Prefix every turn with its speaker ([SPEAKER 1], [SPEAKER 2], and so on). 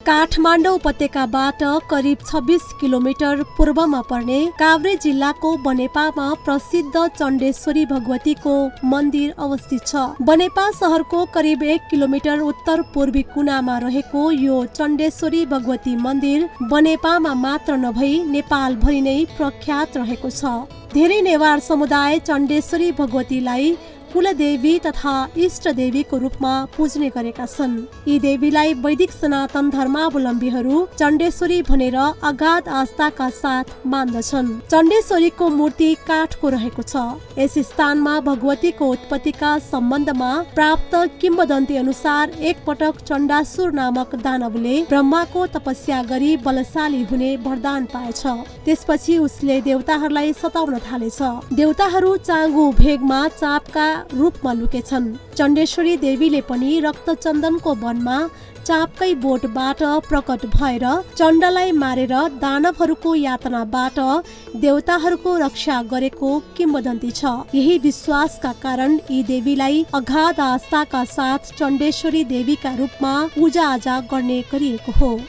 [SPEAKER 1] काठमाडौँ उपत्यकाबाट करिब 26 किलोमिटर पूर्वमा पर्ने काभ्रे जिल्लाको बनेपामा प्रसिद्ध चण्डेश्वरी भगवतीको मन्दिर अवस्थित छ। बनेपा शहरको करिब 1 किलोमिटर उत्तर पूर्वी कुनामा रहेको यो चण्डेश्वरी भगवती मन्दिर बनेपामा मात्र नभई नेपालभरि नै प्रख्यात रहेको छ। धेरै नेवार समुदाय चण्डेश्वरी भगवतीलाई कुलदेवी तथा इष्टदेवीको रूपमा पुज्ने गरेका छन्। यी देवीलाई वैदिक सनातन धर्मावलम्बीहरू चण्डेश्वरी भनेर अगाध आस्थाका साथ मान्दछन्। चण्डेश्वरीको मूर्ति काठको रहेको छ। यस स्थानमा भगवतीको उत्पत्तिका सम्बन्धमा प्राप्त किम्वदन्ती अनुसार एक पटक चण्डासुर नामक दानवले ब्रह्माको तपस्या गरी बलशाली हुने वरदान पाएछ। त्यसपछि उसले देवताहरूलाई सताउन थालेछ। देवताहरू चाँगु भेगमा चापका रूपमा लुकेछन्। चण्डेश्वरी देवीले पनि रक्तचन्दनको वनमा चापकै बोटबाट प्रकट भएर चण्डलाई मारेर दानवहरूको यातनाबाट देवताहरूको रक्षा गरेको किम्वदन्ती छ। यही विश्वासका कारण यी देवीलाई अगाध आस्थाका साथ चण्डेश्वरी देवीका रूपमा पूजाआजा गर्ने गरिएको हो।